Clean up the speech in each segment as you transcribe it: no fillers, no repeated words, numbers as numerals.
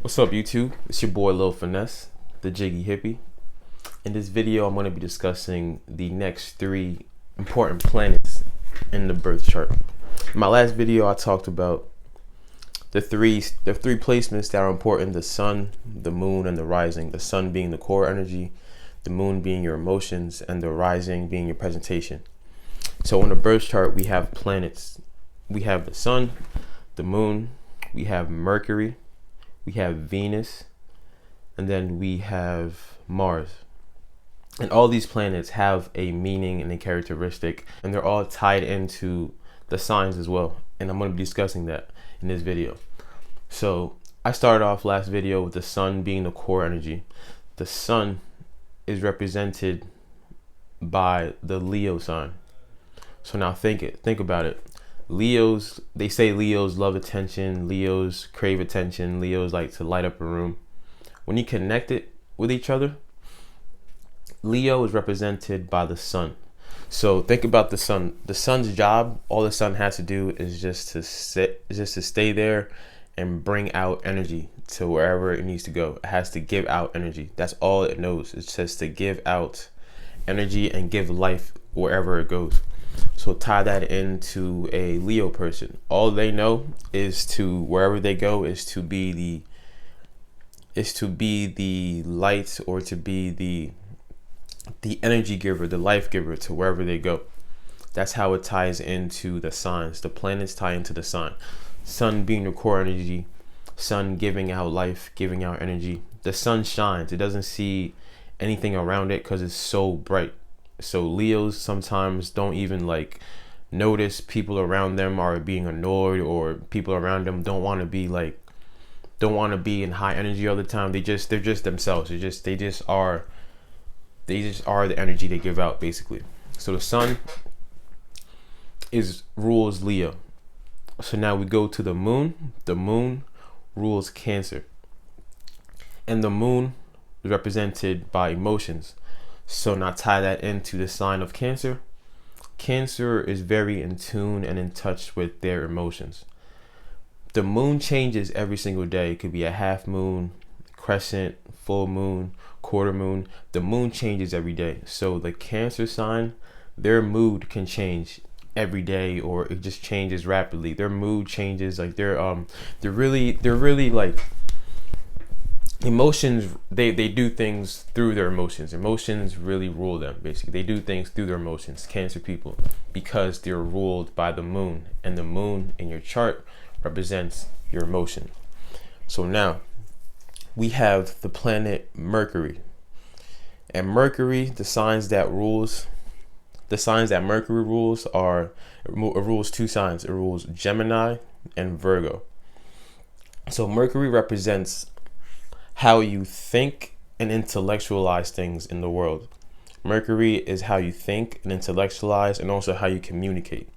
What's up, YouTube? It's your boy Lil Finesse, the Jiggy Hippie. In this video, I'm going to be discussing the next 3 important planets in the birth chart. In my last video, I talked about the three placements that are important: the sun, the moon, and the rising. The sun being the core energy, the moon being your emotions, and the rising being your presentation. So in the birth chart, we have planets. We have the sun, the moon, we have Mercury, we have Venus, and then we have Mars. And all these planets have a meaning and a characteristic, and they're all tied into the signs as well. And I'm going to be discussing that in this video. So I started off last video with the sun being the core energy. The sun is represented by the Leo sign. So now think about it. Leos, they say Leos love attention, Leos crave attention, Leos like to light up a room. When you connect it with each other, Leo is represented by the sun. So think about the sun. The sun's job, all the sun has to do is just to stay there and bring out energy to wherever it needs to go. It has to give out energy. That's all it knows. It's just to give out energy and give life wherever it goes. So tie that into a Leo person. All they know is to, wherever they go, is to be the light, or to be the energy giver, the life giver to wherever they go. That's how it ties into the signs. The planets tie into the sign. Sun being the core energy, sun giving out life, giving out energy. The sun shines. It doesn't see anything around it because it's so bright. So Leos sometimes don't even notice people around them are being annoyed, or people around them don't want to be in high energy all the time. They're just themselves. They just are the energy they give out, basically. So the sun rules Leo. So now we go to the moon. The moon rules Cancer, and the moon is represented by emotions. So now tie that into the sign of Cancer. Cancer is very in tune and in touch with their emotions. The moon changes every single day. It could be a half moon, crescent, full moon, quarter moon. The moon changes every day. So the Cancer sign, their mood can change every day, or it just changes rapidly. Their mood changes. They're really emotions. They do things through their emotions. Emotions really rule them, basically. They do things through their emotions, Cancer people, because they're ruled by the moon, and the moon in your chart represents your emotion. So now we have the planet Mercury. And Mercury, the signs that Mercury rules rules 2 signs. It rules Gemini and Virgo. So Mercury represents how you think and intellectualize things in the world. Mercury is how you think and intellectualize, and also how you communicate.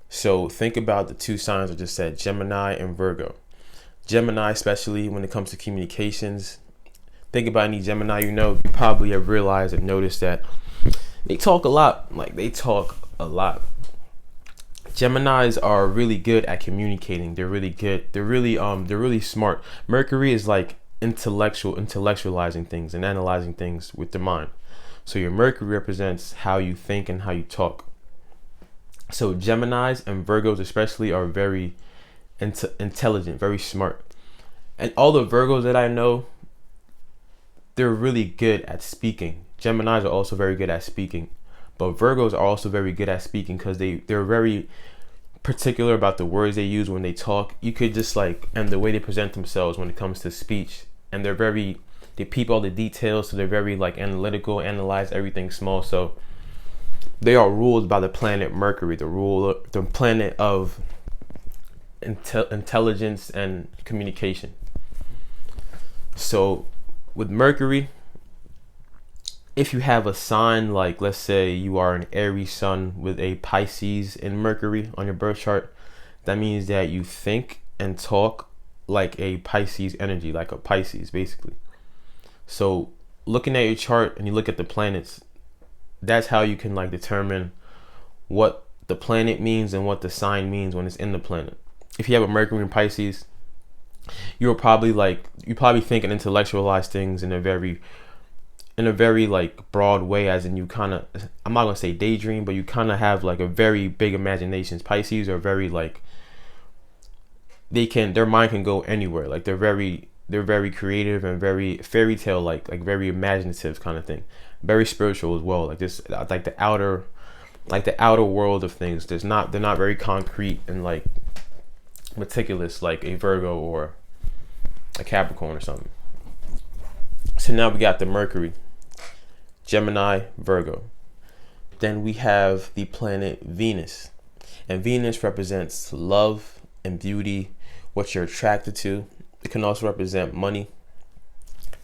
So think about the 2 signs I just said, Gemini and Virgo. Gemini, especially when it comes to communications. Think about any Gemini you probably have realized and noticed that they talk a lot. They talk a lot. Geminis are really good at communicating. They're really good. They're really smart. Mercury is intellectualizing things and analyzing things with the mind. So your Mercury represents how you think and how you talk. So Geminis and Virgos especially are very intelligent, very smart. And all the Virgos that I know, they're really good at speaking. Geminis are also very good at speaking, but Virgos are also very good at speaking because they're very particular about the words they use when they talk. You could just and the way they present themselves when it comes to speech. And they peep all the details, so they're very analytical, analyze everything small. So they are ruled by the planet Mercury, the planet of intelligence and communication. So with Mercury, if you have a sign let's say you are an Aries sun with a Pisces in Mercury on your birth chart, that means that you think and talk like a Pisces energy, like a Pisces, basically. So looking at your chart and you look at the planets, that's how you can determine what the planet means and what the sign means when it's in the planet. If you have a Mercury in Pisces, you probably think and intellectualize things in a very like broad way, as in you kind of, I'm not gonna say daydream, but you kind of have like a very big imaginations. Pisces are very like, their mind can go anywhere. Like they're very creative and very fairy tale like very imaginative kind of thing. Very spiritual as well. Like this, like the outer world of things. They're not very concrete and like meticulous like a Virgo or a Capricorn or something. So now we got the Mercury, Gemini, Virgo. Then we have the planet Venus, and Venus represents love and beauty, what you're attracted to. It can also represent money.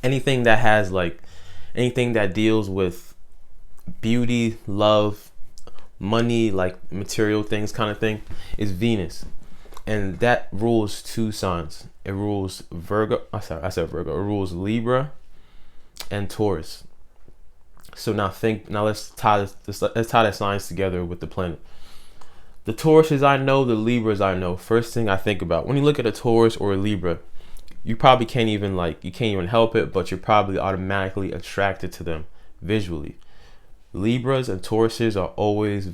Anything that deals with beauty, love, money, like material things kind of thing, is Venus. And that rules two signs. It rules Virgo. I said Virgo. It rules Libra and Taurus. So let's tie the signs together with the planet. The Tauruses I know, the Libras I know. First thing I think about when you look at a Taurus or a Libra, you probably can't even help it, but you're probably automatically attracted to them visually. Libras and Tauruses are always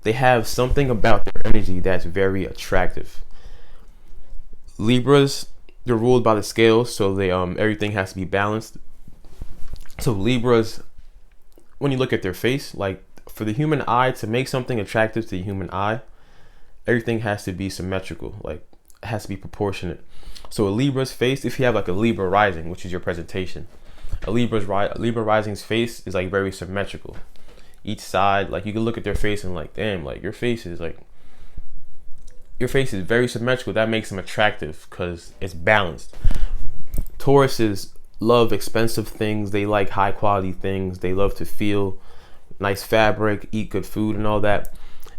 they have something about their energy that's very attractive. Libras, they're ruled by the scales, so everything has to be balanced. So Libras, when you look at their face, like for the human eye to make something attractive to the human eye, everything has to be symmetrical, like it has to be proportionate. So a Libra's face, if you have like a Libra rising, which is your presentation, a Libra rising's face is like very symmetrical. Each side, like you can look at their face and like, damn, like your face is very symmetrical. That makes them attractive because it's balanced. Tauruses love expensive things. They like high quality things. They love to feel nice fabric, eat good food and all that.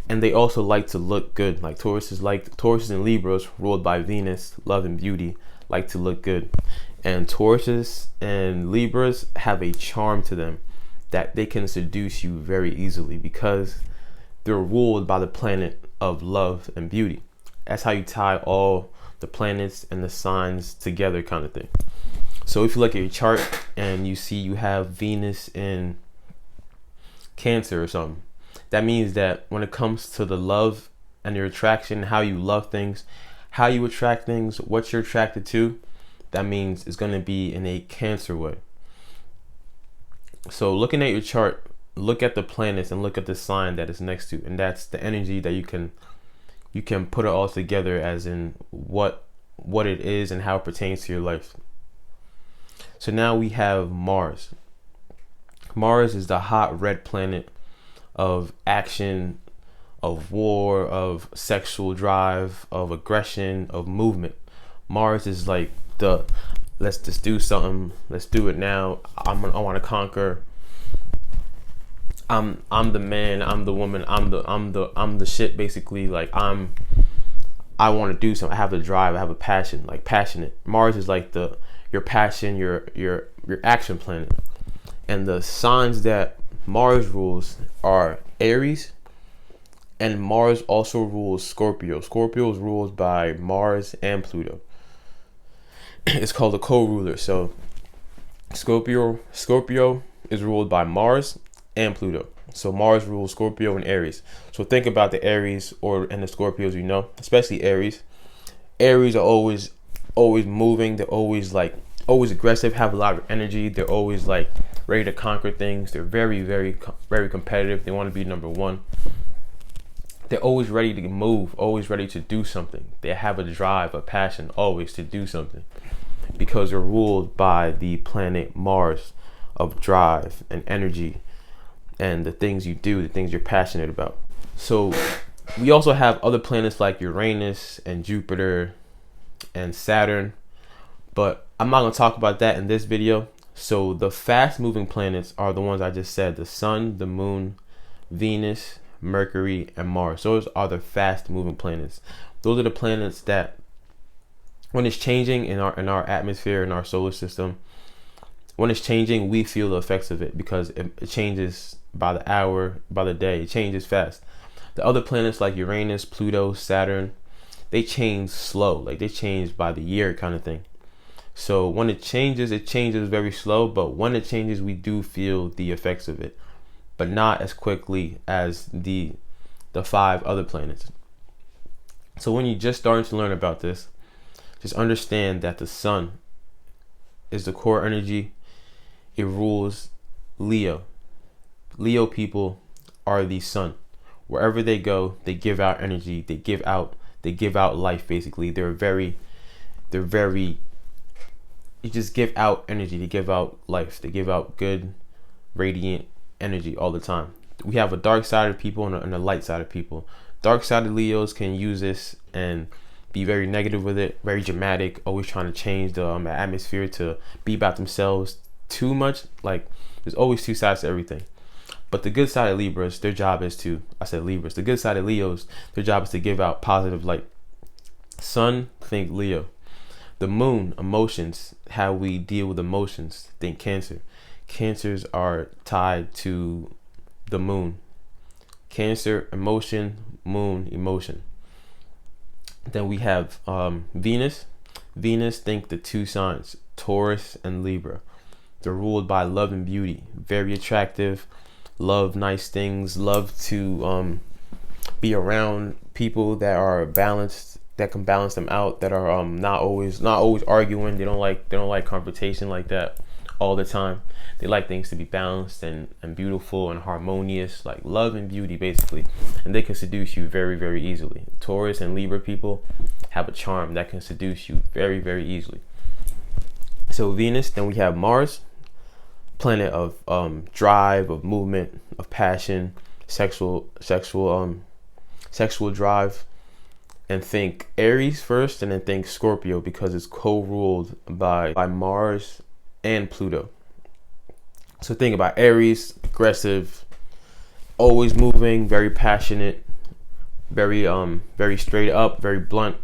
And they also like to look good. Like Tauruses and Libras, ruled by Venus, love and beauty, like to look good. And Tauruses and Libras have a charm to them that they can seduce you very easily because they're ruled by the planet of love and beauty. That's how you tie all the planets and the signs together, kind of thing. So if you look at your chart and you see you have Venus in Cancer or something, that means that when it comes to the love and your attraction, how you love things, how you attract things, what you're attracted to, that means it's going to be in a Cancer way. So looking at your chart, look at the planets and look at the sign that it's next to, and that's the energy that you can put it all together as in what it is and how it pertains to your life. So now we have Mars. Mars is the hot red planet of action, of war, of sexual drive, of aggression, of movement. Mars is like let's just do something. Let's do it now. I want to conquer. I'm the man. I'm the woman. I'm the shit. Basically, like I want to do something. I have the drive. I have a passion. Like passionate. Mars is like your passion, your action planet. And the signs that Mars rules are Aries, and Mars also rules Scorpio. Scorpio is ruled by Mars and Pluto. It's called a co-ruler. So Scorpio is ruled by Mars and Pluto. So Mars rules Scorpio and Aries. So think about the Aries and the Scorpios, especially Aries. Aries are always moving. They're always aggressive, have a lot of energy. They're always like ready to conquer things. They're very, very, very competitive. They want to be number one. They're always ready to move, always ready to do something. They have a drive, a passion, always to do something, because they're ruled by the planet Mars of drive and energy and the things you do, the things you're passionate about. So we also have other planets like Uranus and Jupiter and Saturn, but I'm not going to talk about that in this video. So the fast moving planets are the ones I just said: the Sun, the Moon, Venus, Mercury, and Mars. Those are the fast moving planets. Those are the planets that, when it's changing in our atmosphere, in our solar system, when it's changing, we feel the effects of it because it changes by the hour, by the day. It changes fast. The other planets like Uranus, Pluto, Saturn, they change slow, like they change by the year kind of thing. So when it changes very slow, but when it changes, we do feel the effects of it, but not as quickly as the 5 other planets. So when you're just starting to learn about this, just understand that the sun is the core energy. It rules Leo. Leo people are the sun. Wherever they go, they give out energy. They give out life. Basically, they're very. You just give out energy. They give out life. They give out good, radiant energy all the time. We have a dark side of people and a light side of people. Dark side of Leos can use this and be very negative with it, very dramatic, always trying to change the atmosphere to be about themselves too much. Like, there's always 2 sides to everything. But the good side of Libras, their job is to, the good side of Leos, their job is to give out positive light. Sun, think Leo. The moon, emotions, how we deal with emotions, think Cancer. Cancers are tied to the moon. Cancer, emotion, moon, emotion. Then we have Venus. Venus, think the 2 signs, Taurus and Libra. They're ruled by love and beauty. Very attractive, love nice things, love to be around people that are balanced, that can balance them out, that are not always arguing. They don't like confrontation like that all the time. They like things to be balanced and beautiful and harmonious, like love and beauty basically. And they can seduce you very, very easily. Taurus and Libra people have a charm that can seduce you very, very easily. So Venus, then we have Mars, planet of drive, of movement, of passion, sexual drive. And think Aries first, and then think Scorpio, because it's co-ruled by Mars and Pluto. So think about Aries, aggressive, always moving, very passionate, very straight up, very blunt,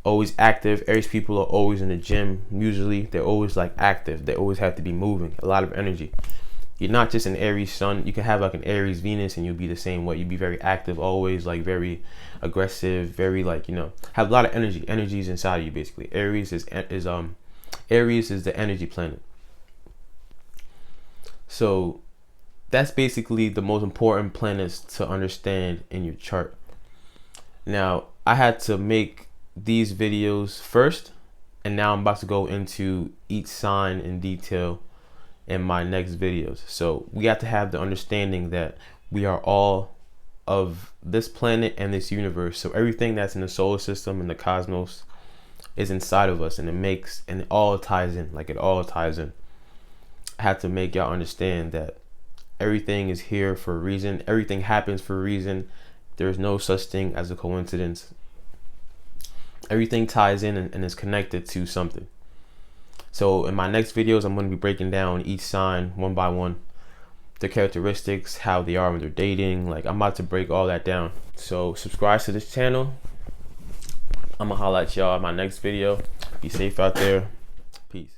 always active. Aries people are always in the gym. Usually they're always like active. They always have to be moving, a lot of energy. You're not just an Aries sun. You can have like an Aries Venus and you'll be the same way. You'll be very active, always like very aggressive, very like, have a lot of energy. Energy is inside of you basically. Aries is the energy planet. So that's basically the most important planets to understand in your chart. Now, I had to make these videos first, and now I'm about to go into each sign in detail in my next videos. So we have to have the understanding that we are all of this planet and this universe. So everything that's in the solar system and the cosmos is inside of us, and it all ties in. Like, it all ties in. I had to make y'all understand that everything is here for a reason. Everything happens for a reason. There's no such thing as a coincidence. Everything ties in and is connected to something. So in my next videos, I'm going to be breaking down each sign one by one, their characteristics, how they are when they're dating. Like, I'm about to break all that down. So subscribe to this channel. I'm gonna holla at y'all in my next video. Be safe out there. Peace.